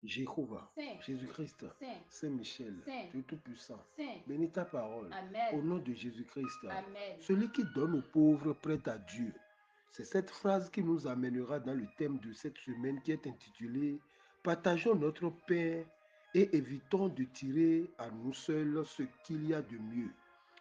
Jéhovah, Saint, Jésus-Christ, Saint, Saint-Michel, Saint, Dieu Tout-Puissant, Saint. bénis ta parole. Amen. Au nom de Jésus-Christ, Amen. celui qui donne aux pauvres prête à Dieu. C'est cette phrase qui nous amènera dans le thème de cette semaine qui est intitulé Partageons notre pain et évitons de tirer à nous seuls ce qu'il y a de mieux.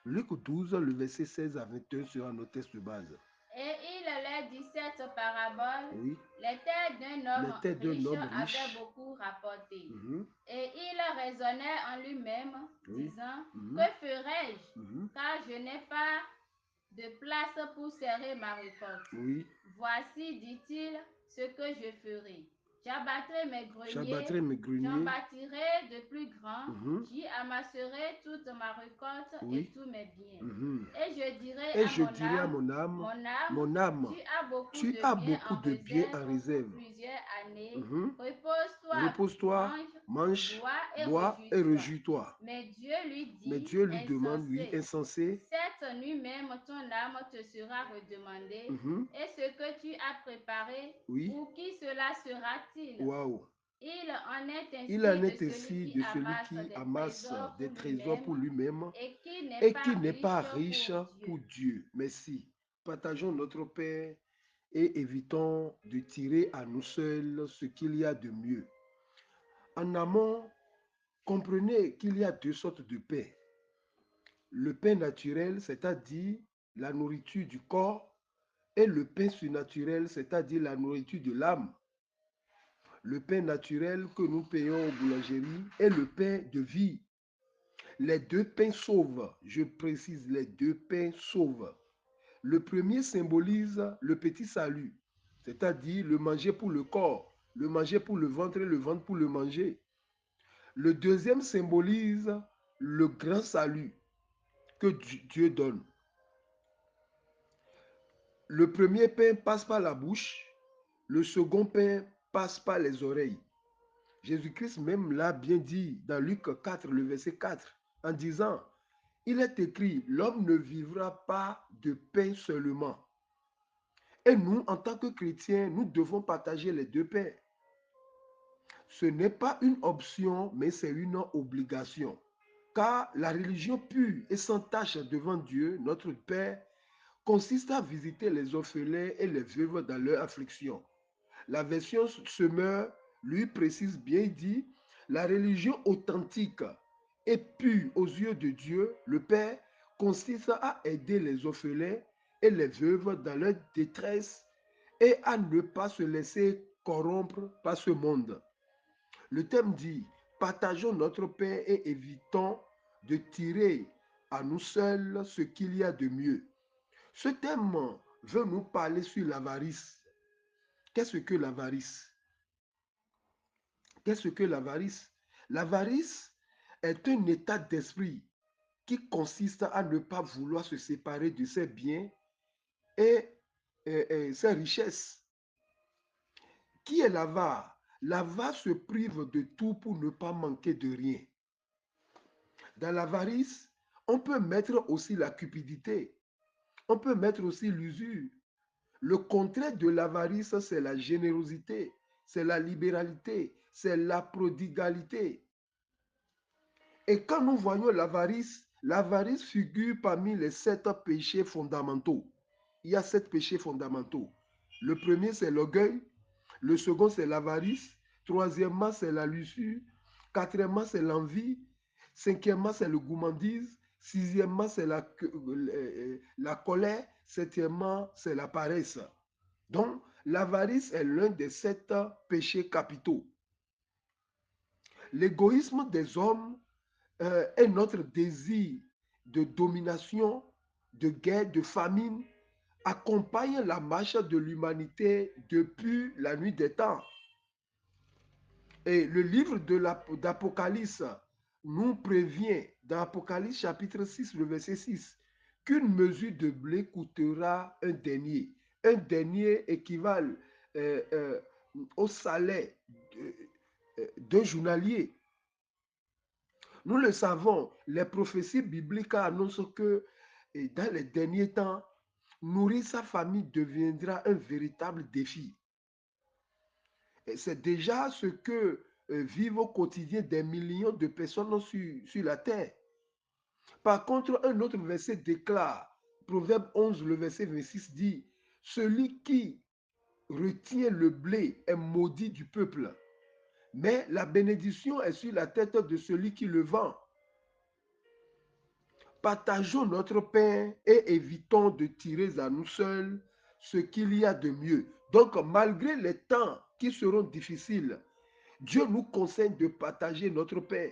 Luc 12, le verset 16 à 21 sera nos textes de base. Et il leur dit cette parabole. Oui. Les terres Les terres d'un riche homme avaient riche. beaucoup rapporté. Mhm. Et il raisonnait en lui-même, Oui. disant, Mhm. que ferai-je, Mhm. car je n'ai pas de place pour serrer ma récolte. Oui. Voici, dit-il, ce que je ferai. J'abattrai mes J'abattrai greniers, mes j'en greniers. bâtirai de plus grands, Mhm. j'y amasserai toute ma récolte et Oui. tous mes biens. Mhm. Et je dirai Et à je dirai à mon âme, mon âme, tu as beaucoup tu de as biens beaucoup en de biens en réserve pour réserve. plusieurs années. Mhm. Repose-toi, Repose-toi, mange, mange, bois et bois et réjouis-toi. réjouis-toi. Mais Dieu lui Mais dit, Dieu lui demande, lui, insensé, insensé, cette nuit même ton âme te sera redemandée. mhm, Et ce que tu as préparé, oui, pour qui cela sera-t-il? waouh. Il en est Il ainsi en de est celui ainsi qui de celui amasse qui des amasse trésors pour des trésors lui-même pour lui-même et qui n'est et qui pas n'est pas riche riche pour pour Dieu. Dieu. Merci. Partageons notre Père et évitons de tirer à nous seuls ce qu'il y a de mieux. En amont, comprenez qu'il y a deux sortes de pain. Le pain naturel, c'est-à-dire la nourriture du corps, et le pain surnaturel, c'est-à-dire la nourriture de l'âme. Le pain naturel que nous payons aux boulangeries est le pain de vie. Les deux pains sauvent, je précise, les deux pains sauvent. Le premier symbolise le petit salut, c'est-à-dire le manger pour le corps, le manger pour le ventre et le ventre pour le manger. Le deuxième symbolise le grand salut que Dieu donne. Le premier pain passe par la bouche, le second pain passe par les oreilles. Jésus-Christ même l'a bien dit dans Luc 4, le verset 4, en disant, il est écrit, l'homme ne vivra pas de pain seulement. Et nous, en tant que chrétiens, nous devons partager les deux pains. Ce n'est pas une option, mais c'est une obligation. Car la religion pure et sans tache devant Dieu, notre Père, consiste à visiter les orphelins et les veuves dans leur affliction. La version Semeur lui précise bien, il dit, la religion authentique et pure aux yeux de Dieu, le Père, consiste à aider les orphelins et les veuves dans leur détresse et à ne pas se laisser corrompre par ce monde. Le thème dit, partageons notre pain et évitons de tirer à nous seuls ce qu'il y a de mieux. Ce thème veut nous parler sur l'avarice. Qu'est-ce que l'avarice? Qu'est-ce que l'avarice? L'avarice est un état d'esprit qui consiste à ne pas vouloir se séparer de ses biens et, ses richesses. Qui est l'avare? L'avare se prive de tout pour ne pas manquer de rien. Dans l'avarice, on peut mettre aussi la cupidité, on peut mettre aussi l'usure. Le contraire de l'avarice, c'est la générosité, c'est la libéralité, c'est la prodigalité. Et quand nous voyons l'avarice figure parmi les 7 péchés fondamentaux. Il y a 7 péchés fondamentaux. Le premier, c'est l'orgueil. Le second, c'est l'avarice. Troisièmement, c'est la luxure. Quatrièmement, c'est l'envie. Cinquièmement, c'est le gourmandise. Sixièmement, c'est la colère. Septièmement, c'est la paresse. Donc, l'avarice est l'un des 7 péchés capitaux. L'égoïsme des hommes est notre désir de domination, de guerre, de famine, accompagne la marche de l'humanité depuis la nuit des temps. Et le livre d'Apocalypse nous prévient, dans Apocalypse chapitre 6, le verset 6, qu'une mesure de blé coûtera un denier. Un denier équivaut au salaire d'un journalier. Nous le savons, les prophéties bibliques annoncent que dans les derniers temps, nourrir sa famille deviendra un véritable défi. Et c'est déjà ce que vivent au quotidien des millions de personnes sur la terre. Par contre, un autre verset déclare, Proverbe 11, le verset 26 dit, celui qui retient le blé est maudit du peuple, mais la bénédiction est sur la tête de celui qui le vend. Partageons notre pain et évitons de tirer à nous seuls ce qu'il y a de mieux. Donc, malgré les temps qui seront difficiles, Dieu nous conseille de partager notre pain.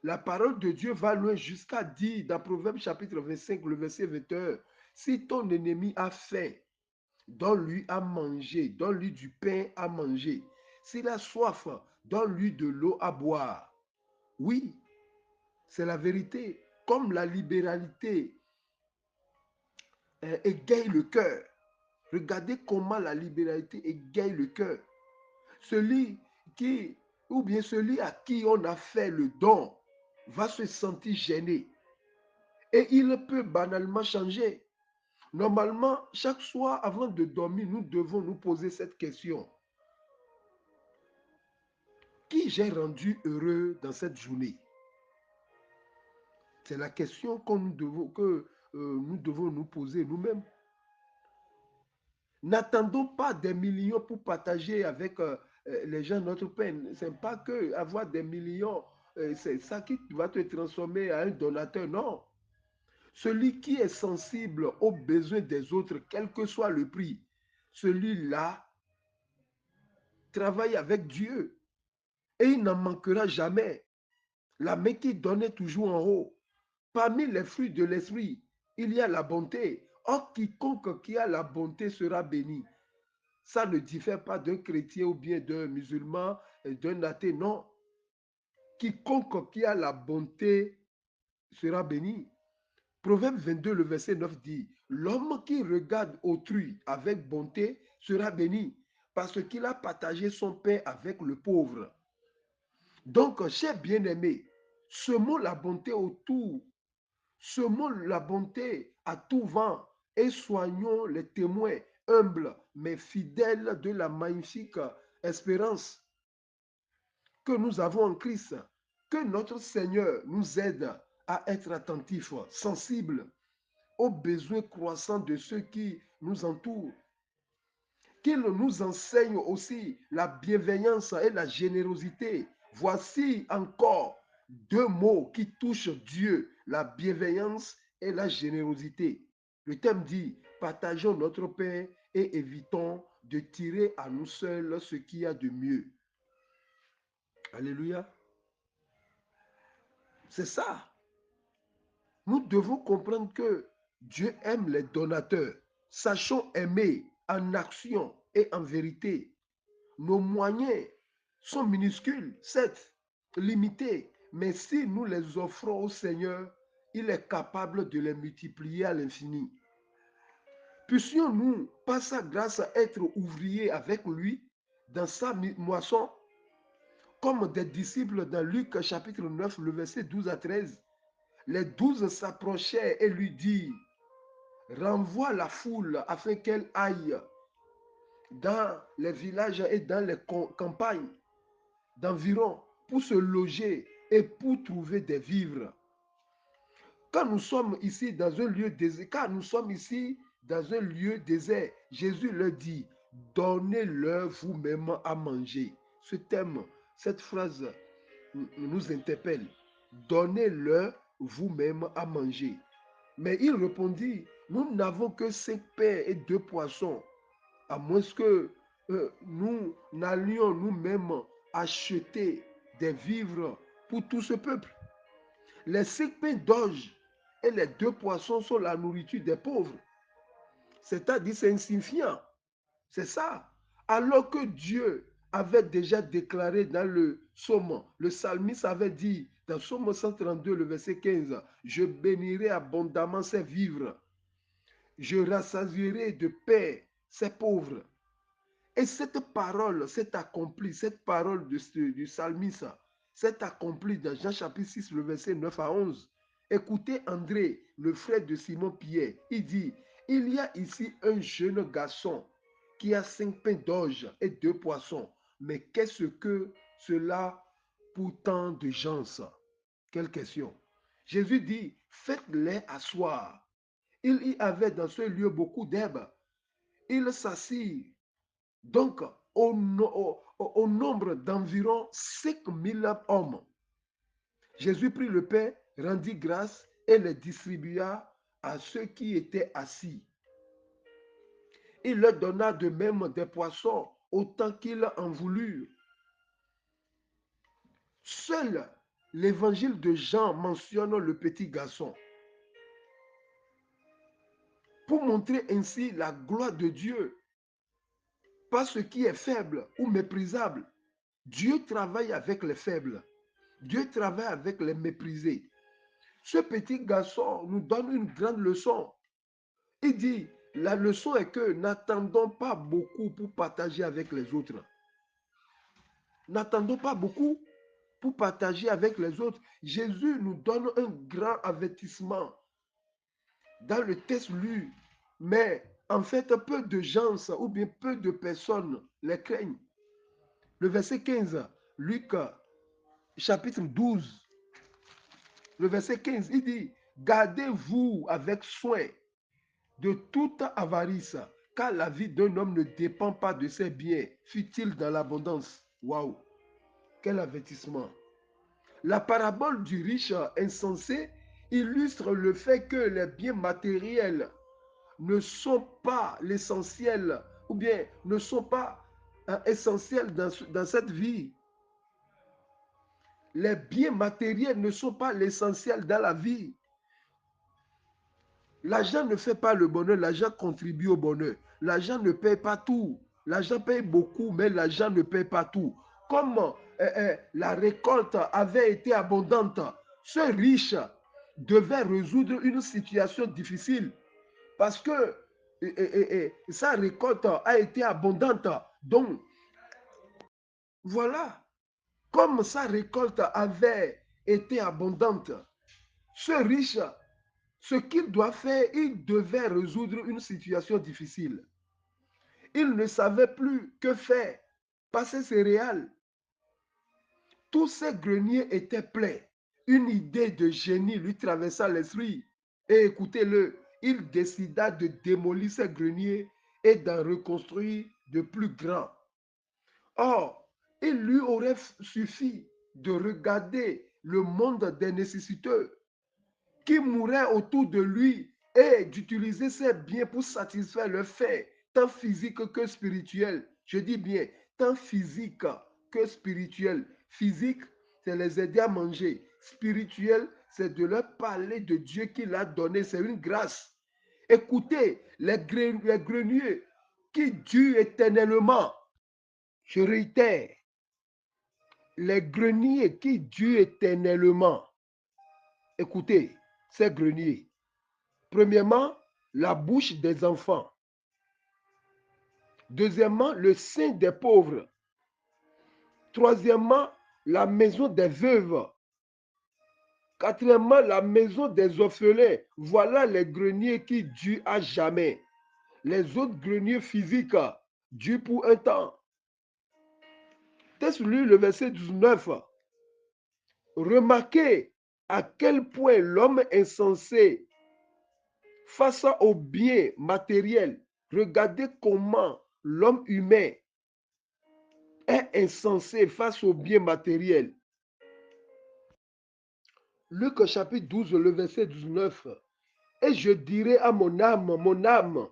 La parole de Dieu va loin jusqu'à dire dans Proverbe chapitre 25, le verset 21, si ton ennemi a faim, donne-lui à manger, donne-lui du pain à manger. S'il a soif, donne-lui de l'eau à boire. Oui, c'est la vérité. Comme la libéralité égaye le cœur. Regardez comment la libéralité égaye le cœur. Celui qui, ou bien celui à qui on a fait le don, va se sentir gêné. Et il peut banalement changer. Normalement, chaque soir, avant de dormir, nous devons nous poser cette question. Qui j'ai rendu heureux dans cette journée? C'est la question que nous devons nous poser nous-mêmes. N'attendons pas des millions pour partager avec les gens notre peine. Ce n'est pas que avoir des millions, c'est ça qui va te transformer en un donateur. Non. Celui qui est sensible aux besoins des autres, quel que soit le prix, celui-là travaille avec Dieu et il n'en manquera jamais. La main qui donne est toujours en haut. Parmi les fruits de l'esprit, il y a la bonté. Or, quiconque qui a la bonté sera béni. Ça ne diffère pas d'un chrétien ou bien d'un musulman, d'un athée, non. Quiconque qui a la bonté sera béni. Proverbe 22, le verset 9 dit, l'homme qui regarde autrui avec bonté sera béni, parce qu'il a partagé son pain avec le pauvre. Donc, chers bien-aimés, semons la bonté autour, semons la bonté à tout vent et soignons les témoins humbles mais fidèles de la magnifique espérance que nous avons en Christ. Que notre Seigneur nous aide à être attentifs, sensibles aux besoins croissants de ceux qui nous entourent. Qu'il nous enseigne aussi la bienveillance et la générosité. Voici encore deux mots qui touchent Dieu, la bienveillance et la générosité. Le thème dit, partageons notre pain et évitons de tirer à nous seuls ce qu'il y a de mieux. Alléluia. C'est ça. Nous devons comprendre que Dieu aime les donateurs. Sachons aimer en action et en vérité. Nos moyens sont minuscules, certes, limités, mais si nous les offrons au Seigneur, il est capable de les multiplier à l'infini. Puissions-nous, par sa grâce, être ouvriers avec lui dans sa moisson, comme des disciples dans Luc chapitre 9, le verset 12 à 13. Les 12 s'approchèrent et lui dirent, renvoie la foule afin qu'elle aille dans les villages et dans les campagnes d'environ pour se loger et pour trouver des vivres. Quand nous sommes ici dans un lieu désert, Jésus leur dit, donnez-leur vous-même à manger. Ce thème, cette phrase nous interpelle. Donnez-leur vous-même à manger. Mais il répondit, nous n'avons que 5 pains et 2 poissons, à moins que nous n'allions nous-mêmes acheter des vivres pour tout ce peuple. Les 5 pains d'orge et les 2 poissons sont la nourriture des pauvres. C'est-à-dire, c'est insignifiant. C'est ça. Alors que Dieu avait déjà déclaré dans le psaume, le psalmiste avait dit dans psaume 132, le verset 15, je bénirai abondamment ses vivres, je rassasierai de paix ses pauvres. Et cette parole s'est accomplie, cette parole du psalmiste s'est accomplie dans Jean chapitre 6, le verset 9 à 11. Écoutez André, le frère de Simon-Pierre, il dit, il y a ici un jeune garçon qui a 5 pains d'orge et 2 poissons. Mais qu'est-ce que cela pour tant de gens? Quelle question? Jésus dit, faites-les asseoir. Il y avait dans ce lieu beaucoup d'herbes. Ils s'assirent donc au nombre d'environ 5000 hommes. Jésus prit le pain, rendit grâce et les distribua à ceux qui étaient assis. Il leur donna de même des poissons autant qu'ils en voulurent. Seul l'évangile de Jean mentionne le petit garçon pour montrer ainsi la gloire de Dieu. Pas ce qui est faible ou méprisable. Dieu travaille avec les faibles. Dieu travaille avec les méprisés. Ce petit garçon nous donne une grande leçon. Il dit, la leçon est que n'attendons pas beaucoup pour partager avec les autres. N'attendons pas beaucoup pour partager avec les autres. Jésus nous donne un grand avertissement dans le texte lu. Mais en fait, peu de gens ou bien peu de personnes les craignent. Le verset 15, Luc chapitre 12, le verset 15, il dit, gardez-vous avec soin de toute avarice, car la vie d'un homme ne dépend pas de ses biens, fut-il dans l'abondance. Waouh, quel avertissement. La parabole du riche insensé illustre le fait que les biens matériels ne sont pas l'essentiel, ou bien ne sont pas essentiels dans cette vie. Les biens matériels ne sont pas l'essentiel dans la vie. L'argent ne fait pas le bonheur, l'argent contribue au bonheur. L'argent ne paye pas tout. L'argent paye beaucoup, mais l'argent ne paye pas tout. Comme la récolte avait été abondante, ce riche devait résoudre une situation difficile parce que sa récolte a été abondante. Donc, voilà, comme sa récolte avait été abondante, ce riche, ce qu'il doit faire, il devait résoudre une situation difficile. Il ne savait plus que faire, passer ses céréales. Tous ses greniers étaient pleins. Une idée de génie lui traversa l'esprit. Et écoutez-le, il décida de démolir ses greniers et d'en reconstruire de plus grands. Or, il lui aurait suffi de regarder le monde des nécessiteux qui mouraient autour de lui et d'utiliser ses biens pour satisfaire leurs faim, tant physique que spirituel. Je dis bien, tant physique que spirituel. Physique, c'est les aider à manger. Spirituel, c'est de leur parler de Dieu qu'il a donné. C'est une grâce. Écoutez, les greniers qui durent éternellement. Je réitère, les greniers qui durent éternellement. Écoutez, ces greniers. Premièrement, la bouche des enfants. Deuxièmement, le sein des pauvres. Troisièmement, la maison des veuves. Quatrièmement, la maison des orphelins. Voilà les greniers qui durent à jamais. Les autres greniers physiques durent pour un temps. Texte lu le verset 19. Remarquez à quel point l'homme insensé face aux biens matériels, regardez comment l'homme humain est insensé face aux biens matériels. Luc chapitre 12, le verset 19. Et je dirai à mon âme,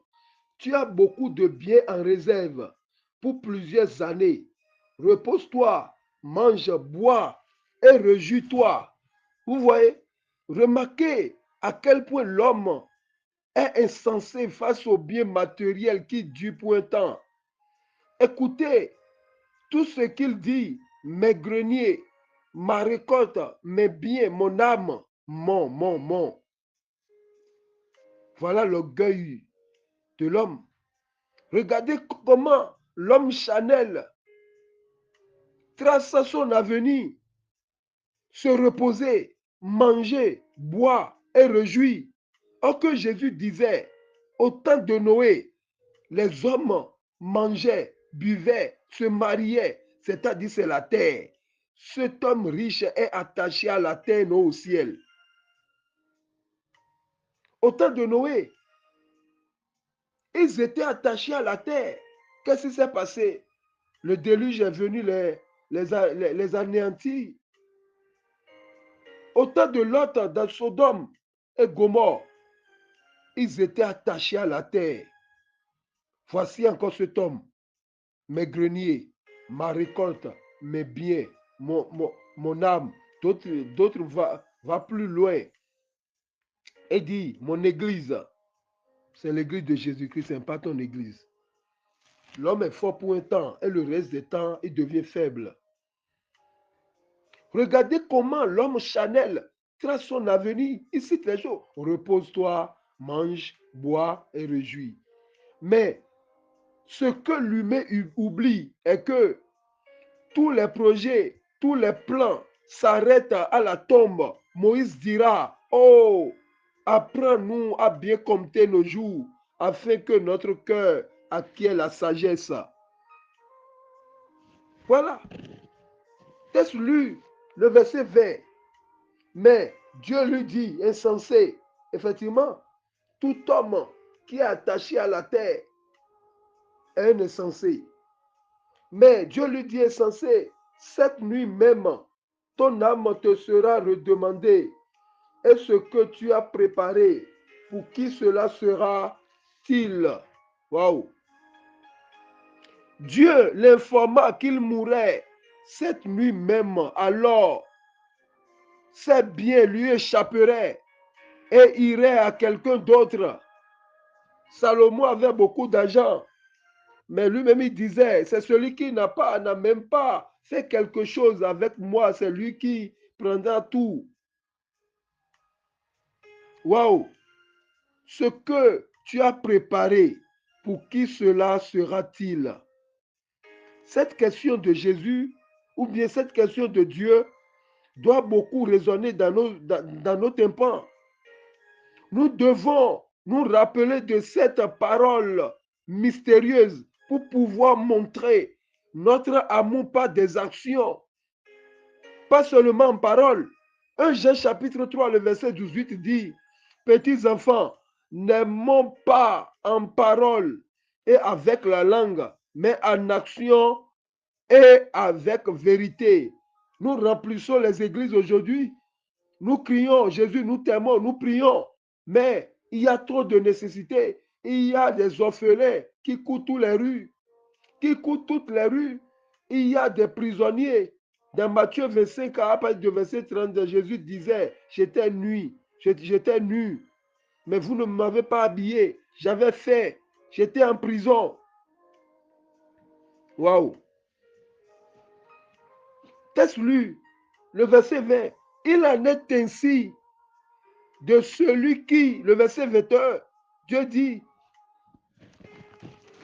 tu as beaucoup de biens en réserve pour plusieurs années. Repose-toi, mange, bois et réjouis-toi. Vous voyez, remarquez à quel point l'homme est insensé face aux biens matériels qui durent pour un temps. Écoutez tout ce qu'il dit, mes greniers, ma récolte, mes biens, mon âme, mon. Voilà l'orgueil de l'homme. Regardez comment l'homme Chanel trace son avenir, se reposer, manger, boire et réjouir. Or que Jésus disait, au temps de Noé, les hommes mangeaient, buvaient, se mariaient, c'est-à-dire c'est la terre. cet homme riche est attaché à la terre, non au ciel. Au temps de Noé, ils étaient attachés à la terre. Qu'est-ce qui s'est passé? Le déluge est venu les anéantir. Au temps de Lot, dans Sodome et Gomorrhe, ils étaient attachés à la terre. Voici encore cet homme, mes greniers, ma récolte, mes biens, mon âme. D'autres va plus loin et dit, mon église, c'est l'église de Jésus-Christ, ce n'est pas ton église. L'homme est fort pour un temps et le reste des temps, il devient faible. Regardez comment l'homme Chanel trace son avenir. Il cite les choses. Repose-toi, mange, bois et réjouis. Mais ce que l'humain oublie est que tous les projets, tous les plans s'arrêtent à la tombe. Moïse dira, oh, apprends-nous à bien compter nos jours afin que notre cœur acquiert la sagesse. Voilà. T'as lu le verset 20. Mais Dieu lui dit, insensé, effectivement, tout homme qui est attaché à la terre est un insensé. Mais Dieu lui dit, insensé, cette nuit même, ton âme te sera redemandée. Et ce que tu as préparé, pour qui cela sera-t-il? Waouh! Dieu l'informa qu'il mourrait cette nuit même. Alors, ses biens lui échapperaient et iraient à quelqu'un d'autre. Salomon avait beaucoup d'argent, mais lui-même il disait, c'est celui qui n'a même pas fait quelque chose avec moi, c'est lui qui prendra tout. Waouh! Ce que tu as préparé, pour qui cela sera-t-il? Cette question de Jésus, ou bien cette question de Dieu, doit beaucoup résonner dans nos tympans. Nous devons nous rappeler de cette parole mystérieuse pour pouvoir montrer notre amour par des actions, pas seulement en parole. 1 Jean chapitre 3, le verset 18 dit, petits enfants, n'aimons pas en parole et avec la langue, mais en action et avec vérité. Nous remplissons les églises aujourd'hui. Nous crions, Jésus, nous t'aimons, nous prions. Mais il y a trop de nécessités. Il y a des orphelins qui courent toutes les rues. Il y a des prisonniers. Dans Matthieu 25, à partir du verset 30, Jésus disait, j'étais nu, mais vous ne m'avez pas habillé. J'avais faim, j'étais en prison. Waouh! T'as lu le verset 20. Il en est ainsi de celui qui, le verset 21, Dieu dit,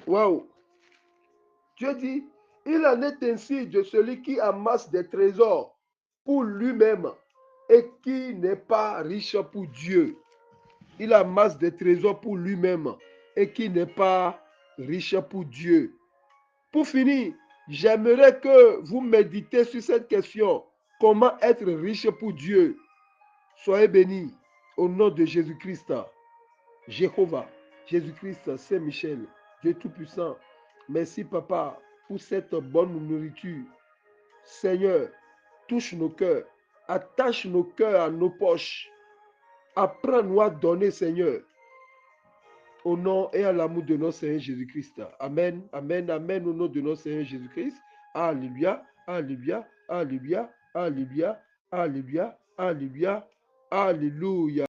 waouh, Dieu dit, il en est ainsi de celui qui amasse des trésors pour lui-même et qui n'est pas riche pour Dieu. Il amasse des trésors pour lui-même et qui n'est pas riche pour Dieu. Pour finir, j'aimerais que vous méditez sur cette question. Comment être riche pour Dieu? Soyez bénis au nom de Jésus-Christ. Jéhovah, Jésus-Christ, Saint-Michel, Dieu Tout-Puissant, merci Papa pour cette bonne nourriture. Seigneur, touche nos cœurs, attache nos cœurs à nos poches. Apprends-nous à donner, Seigneur, au nom et à l'amour de notre Seigneur Jésus-Christ. Amen, amen, amen, au nom de notre Seigneur Jésus-Christ. Alléluia, alléluia, alléluia, alléluia, alléluia, alléluia, alléluia.